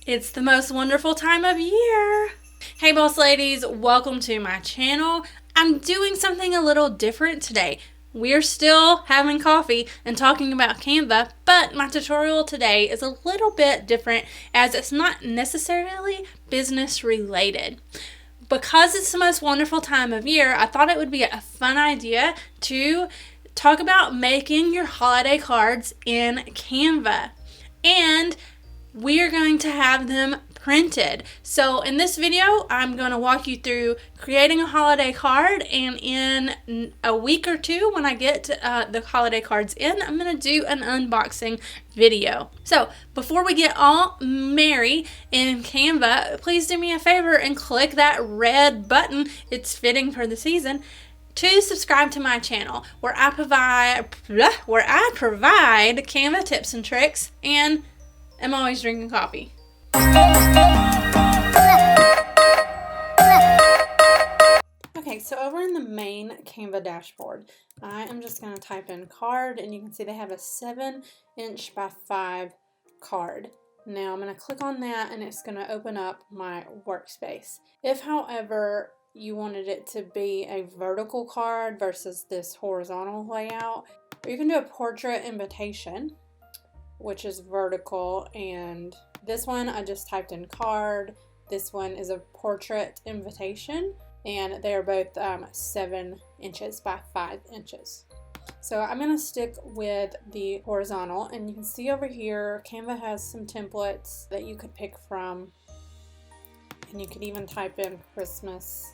It's the most wonderful time of year. Hey boss ladies, welcome to my channel. I'm doing something a little different today. We're still having coffee and talking about Canva, but my tutorial today is a little bit different as it's not necessarily business related. Because it's the most wonderful time of year, I thought it would be a fun idea to talk about making your holiday cards in Canva. And we are going to have them printed. So in this video, I'm going to walk you through creating a holiday card, and in a week or two when I get the holiday cards in, I'm going to do an unboxing video. So before we get all merry in Canva, please do me a favor and click that red button. It's fitting for the season. To subscribe to my channel where I provide Canva tips and tricks, and I'm always drinking coffee. Okay, so over in the main Canva dashboard, I am just going to type in card, and you can see they have a 7" by 5 card. Now I'm going to click on that, and it's going to open up my workspace. If, however, you wanted it to be a vertical card versus this horizontal layout, or you can do a portrait invitation, which is vertical, and this one I just typed in card. This one is a portrait invitation, and they are both 7" by 5". So I'm going to stick with the horizontal, and you can see over here Canva has some templates that you could pick from, and you could even type in Christmas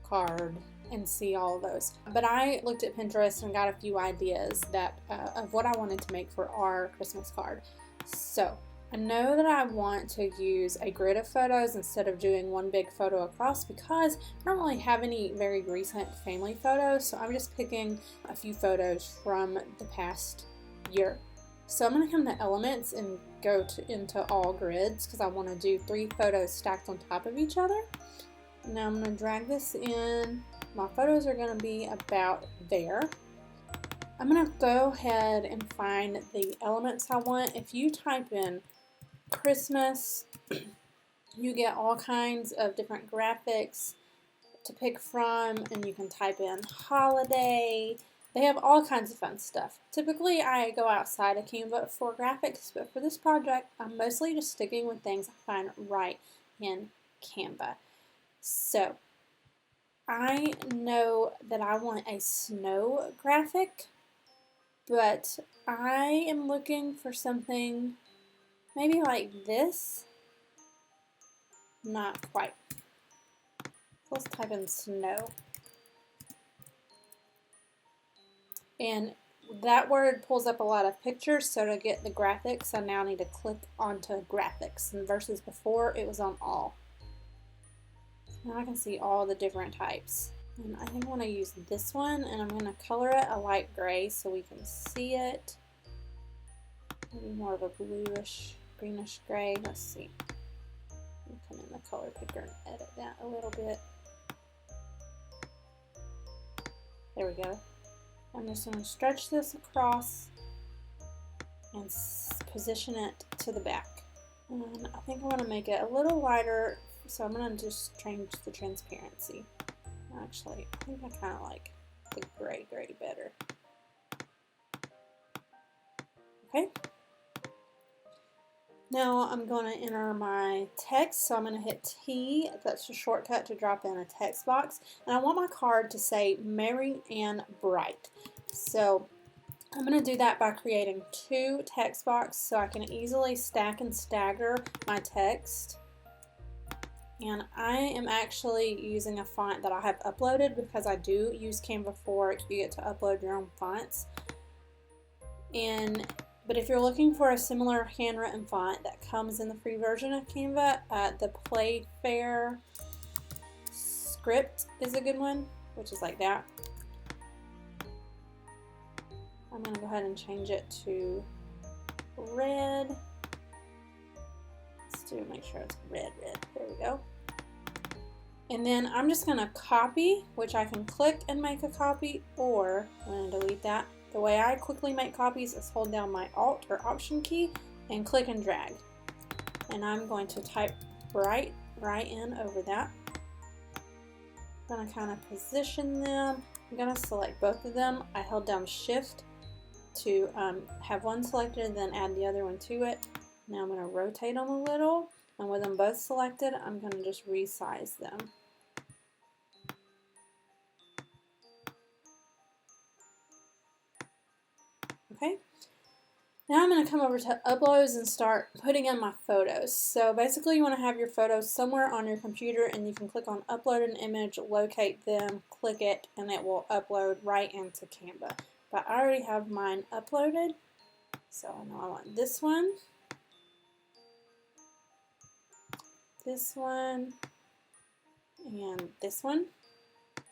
card and see all of those. But I looked at Pinterest and got a few ideas that of what I wanted to make for our Christmas card. So I know that I want to use a grid of photos instead of doing one big photo across, because I don't really have any very recent family photos, so I'm just picking a few photos from the past year. So I'm going to come to elements and go into all grids, because I want to do 3 photos stacked on top of each other. Now I'm going to drag this in. My photos are going to be about there. I'm going to go ahead and find the elements I want. If you type in Christmas, you get all kinds of different graphics to pick from, and you can type in holiday. They have all kinds of fun stuff. Typically I go outside of Canva for graphics, but for this project I'm mostly just sticking with things I find right in Canva. So I know that I want a snow graphic, but I am looking for something maybe like this. Not quite. Let's type in snow. And that word pulls up a lot of pictures, so to get the graphics, I now need to click onto graphics, and versus before it was on all. Now I can see all the different types. And I think I want to use this one, and I'm going to color it a light gray so we can see it. Maybe more of a bluish, greenish gray. Let's see. I'll come in the color picker and edit that a little bit. There we go. I'm just going to stretch this across and position it to the back. And I think I want to make it a little lighter, so I'm going to just change the transparency. Actually, I think I kind of like the gray better. Okay. Now I'm going to enter my text, so I'm going to hit T. That's a shortcut to drop in a text box. And I want my card to say Merry and Bright. So I'm going to do that by creating 2 text boxes so I can easily stack and stagger my text. And I am actually using a font that I have uploaded, because I do use Canva for it. You get to upload your own fonts. But if you're looking for a similar handwritten font that comes in the free version of Canva, the Playfair script is a good one, which is like that. I'm going to go ahead and change it to red. Make sure it's red. There we go. And then I'm just going to copy, which I can click and make a copy, or I'm going to delete that. The way I quickly make copies is hold down my Alt or Option key and click and drag. and I'm going to type right in over that. I'm going to kind of position them. I'm going to select both of them. I held down Shift to have one selected and then add the other one to it. Now I'm going to rotate them a little, and with them both selected, I'm going to just resize them. Okay. Now I'm going to come over to Uploads and start putting in my photos. So basically you want to have your photos somewhere on your computer, and you can click on Upload an Image, locate them, click it, and it will upload right into Canva. But I already have mine uploaded, so now I want this one, and this one.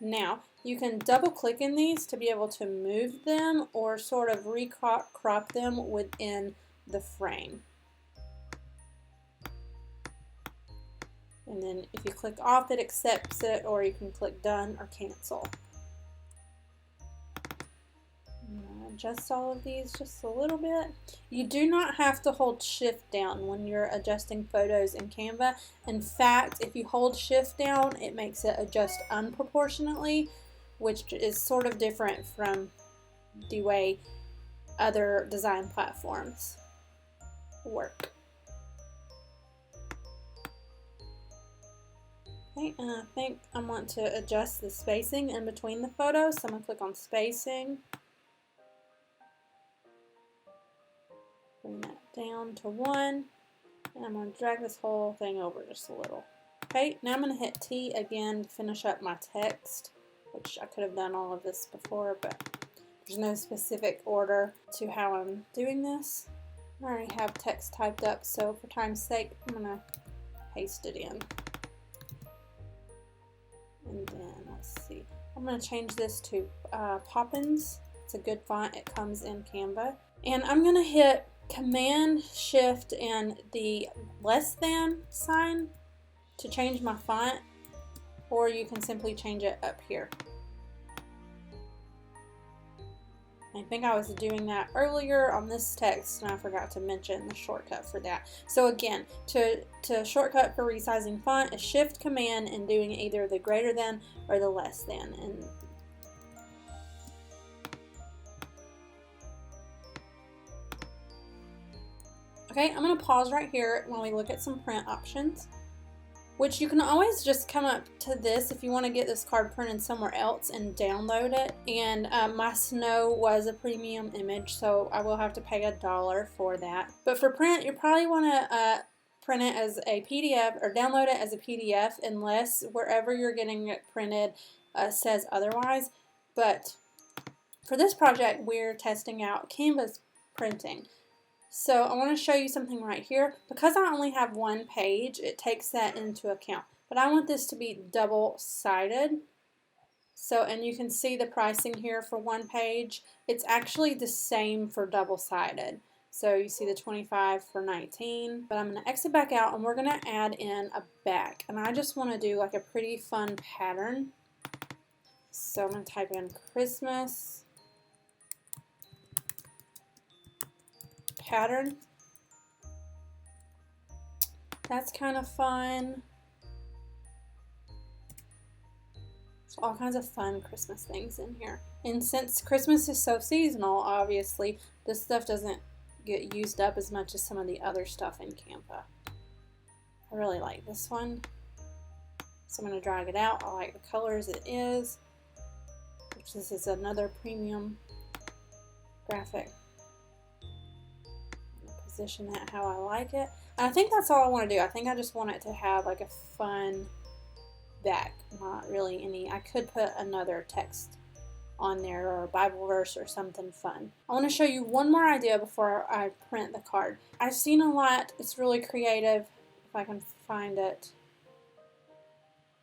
Now, you can double click in these to be able to move them or sort of crop them within the frame. And then if you click off, it accepts it, or you can click done or cancel. Adjust all of these just a little bit. You do not have to hold Shift down when you're adjusting photos in Canva. In fact, if you hold Shift down, it makes it adjust unproportionately, which is sort of different from the way other design platforms work. Okay, and I think I want to adjust the spacing in between the photos, so I'm going to click on spacing. Bring that down to 1, and I'm going to drag this whole thing over just a little. Okay, now I'm going to hit T again to finish up my text, which I could have done all of this before, but there's no specific order to how I'm doing this. I already have text typed up, so for time's sake, I'm going to paste it in. And then, let's see, I'm going to change this to Poppins. It's a good font. It comes in Canva. And I'm going to hit Command Shift and the less than sign to change my font, or you can simply change it up here. I think I was doing that earlier on this text, and I forgot to mention the shortcut for that. So again, to shortcut for resizing font is Shift Command and doing either the greater than or the less than. And okay, I'm going to pause right here while we look at some print options, which you can always just come up to this if you want to get this card printed somewhere else and download it. And my snow was a premium image, so I will have to pay $1 for that. But for print, you probably want to print it as a PDF or download it as a PDF, unless wherever you're getting it printed says otherwise. But for this project, we're testing out Canva's printing. So I want to show you something right here. Because I only have one page, it takes that into account. But I want this to be double-sided. So, and you can see the pricing here for one page. It's actually the same for double-sided. So you see the 25 for 19. But I'm going to exit back out, and we're going to add in a back. And I just want to do like a pretty fun pattern. So I'm going to type in Christmas pattern. That's kind of fun. There's all kinds of fun Christmas things in here. And since Christmas is so seasonal, obviously, this stuff doesn't get used up as much as some of the other stuff in Canva. I really like this one. So I'm going to drag it out. I like the colors it is. Which this is another premium graphic. Position that how I like it. And I think that's all I want to do. I think I just want it to have like a fun back, not really any. I could put another text on there or a Bible verse or something fun. I want to show you one more idea before I print the card. I've seen a lot. It's really creative, if I can find it.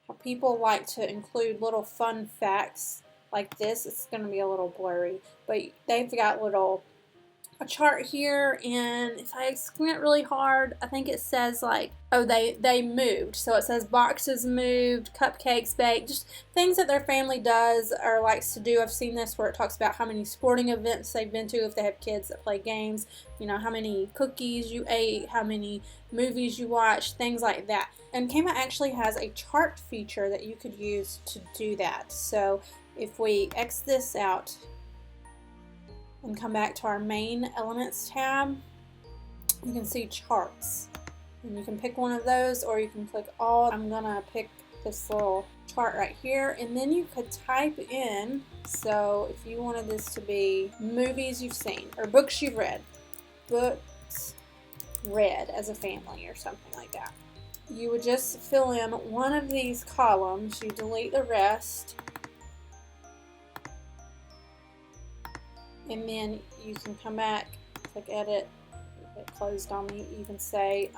How people like to include little fun facts like this. It's going to be a little blurry, but they've got little a chart here, and if I squint really hard, I think it says like, oh, they moved. So it says boxes moved, cupcakes baked, just things that their family does or likes to do. I've seen this where it talks about how many sporting events they've been to if they have kids that play games, you know, how many cookies you ate, how many movies you watched, things like that. And Canva actually has a chart feature that you could use to do that. So if we X this out and come back to our main elements tab, you can see charts. And you can pick one of those, or you can click all. I'm gonna pick this little chart right here, and then you could type in, so if you wanted this to be movies you've seen or books you've read, books read as a family or something like that. You would just fill in one of these columns, you delete the rest, and then you can come back, click edit, it closed on me. You can say,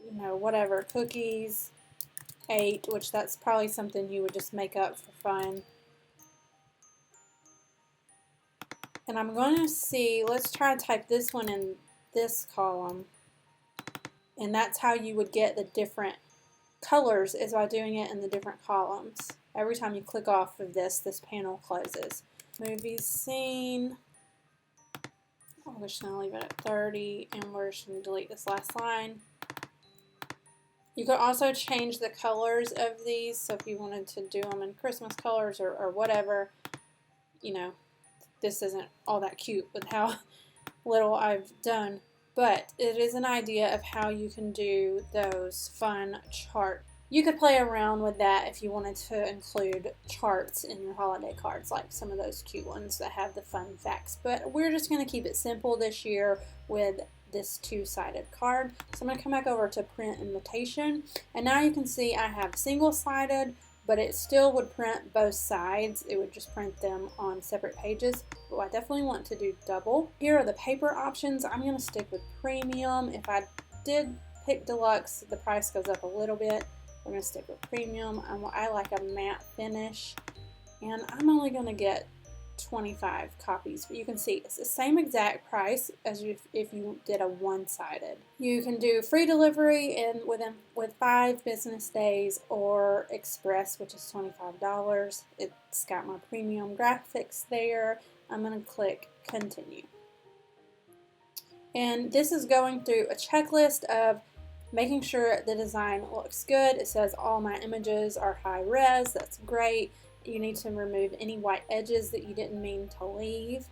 you know, whatever, cookies, ate, which that's probably something you would just make up for fun. And I'm going to see, let's try to type this one in this column. And that's how you would get the different colors, is by doing it in the different columns. Every time you click off of this panel closes. Movies seen. We're just going to leave it at 30, and we're just going to delete this last line. You could also change the colors of these, so if you wanted to do them in Christmas colors or whatever, you know, this isn't all that cute with how little I've done, but it is an idea of how you can do those fun charts. You could play around with that if you wanted to include charts in your holiday cards, like some of those cute ones that have the fun facts. But we're just going to keep it simple this year with this two-sided card. So I'm going to come back over to print invitation, and now you can see I have single-sided, but it still would print both sides. It would just print them on separate pages. But I definitely want to do double. Here are the paper options. I'm going to stick with premium. If I did pick deluxe, the price goes up a little bit. We're going to stick with premium. I like a matte finish, and I'm only going to get 25 copies, but you can see it's the same exact price as if you did a one-sided. You can do free delivery with 5 business days, or express, which is $25. It's got my premium graphics there. I'm going to click continue, and this is going through a checklist of making sure the design looks good. It says all my images are high res. That's great. You need to remove any white edges that you didn't mean to leave.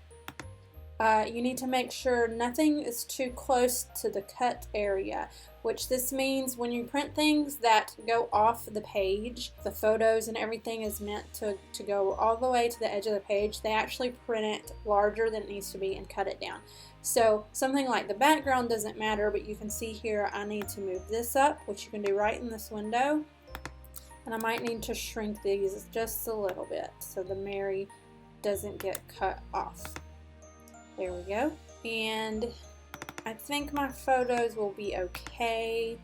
You need to make sure nothing is too close to the cut area, which this means when you print things that go off the page, the photos and everything is meant to go all the way to the edge of the page. They actually print it larger than it needs to be and cut it down. So something like the background doesn't matter, but you can see here I need to move this up, which you can do right in this window. And I might need to shrink these just a little bit so the Mary doesn't get cut off. There we go. And I think my photos will be okay.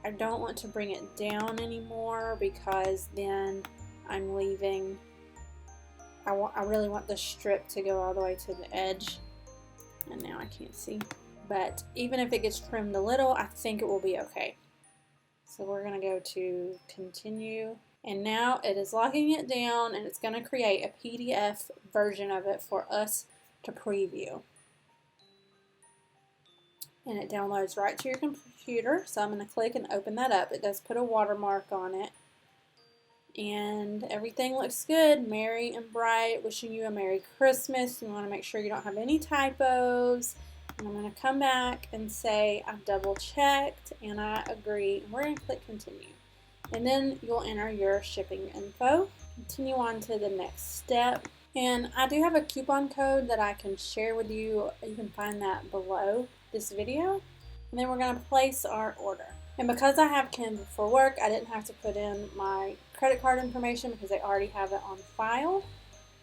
I don't want to bring it down anymore because then I'm leaving. I really want the strip to go all the way to the edge. And now I can't see. But even if it gets trimmed a little, I think it will be okay. So we're going to go to continue, and now it is locking it down, and it's going to create a PDF version of it for us to preview. And it downloads right to your computer, so I'm going to click and open that up. It does put a watermark on it, and everything looks good. Merry and bright, wishing you a Merry Christmas. You want to make sure you don't have any typos. And I'm going to come back and say I've double checked and I agree. And we're going to click continue. And then you'll enter your shipping info. Continue on to the next step. And I do have a coupon code that I can share with you. You can find that below this video. And then we're going to place our order. And because I have Canva for work, I didn't have to put in my credit card information because they already have it on file.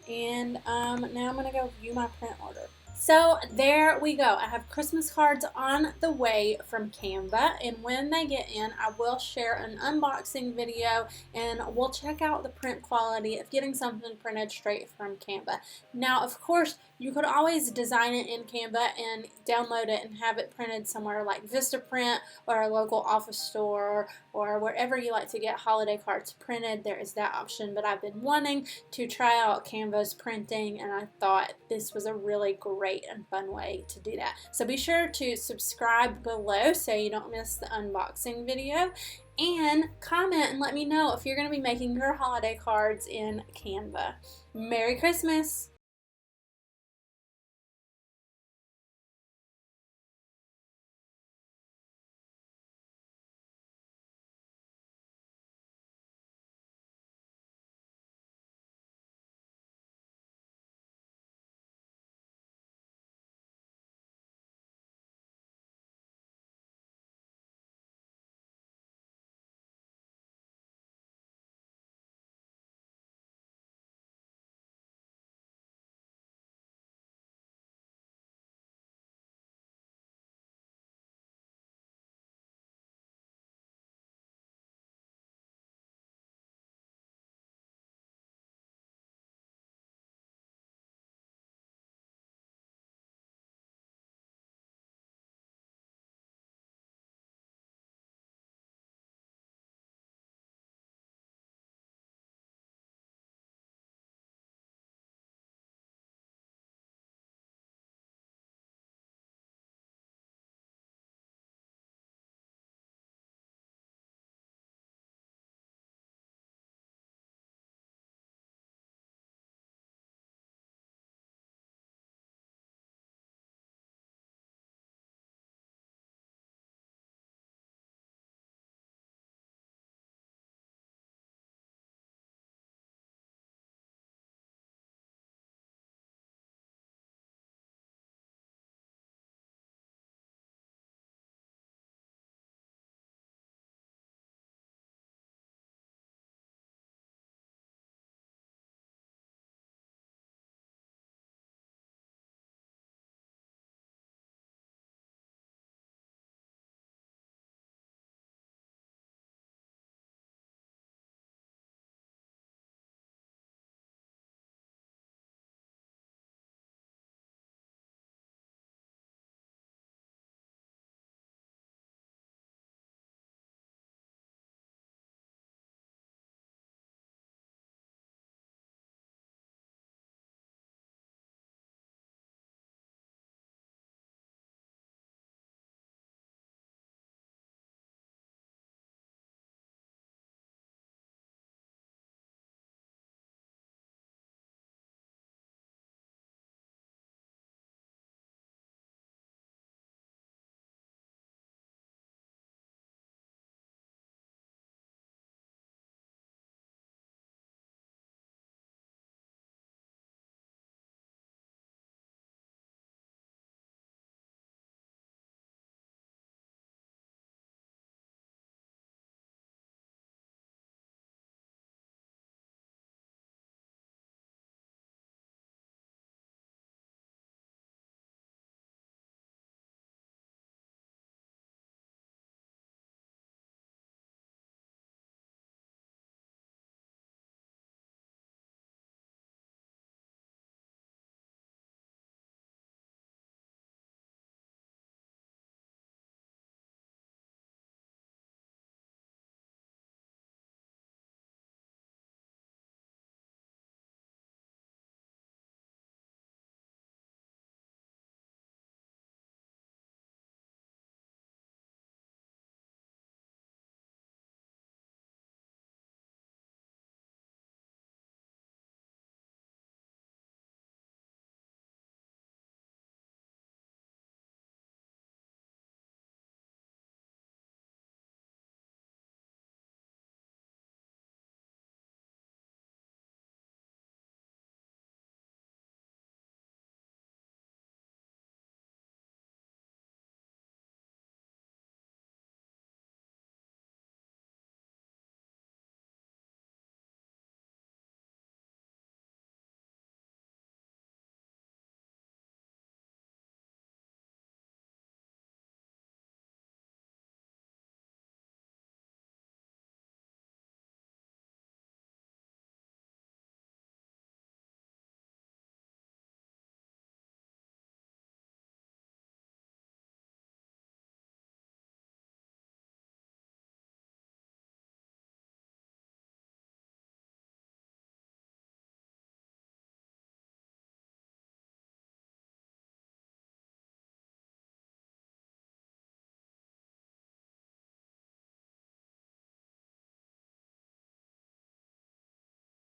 And now I'm going to go view my print order. So there we go. I have Christmas cards on the way from Canva, and when they get in, I will share an unboxing video and we'll check out the print quality of getting something printed straight from Canva. Now, of course, you could always design it in Canva and download it and have it printed somewhere like Vistaprint or a local office store or wherever you like to get holiday cards printed. There is that option, but I've been wanting to try out Canva's printing, and I thought this was a really great and fun way to do that. So be sure to subscribe below so you don't miss the unboxing video, and comment and let me know if you're going to be making your holiday cards in Canva. Merry Christmas!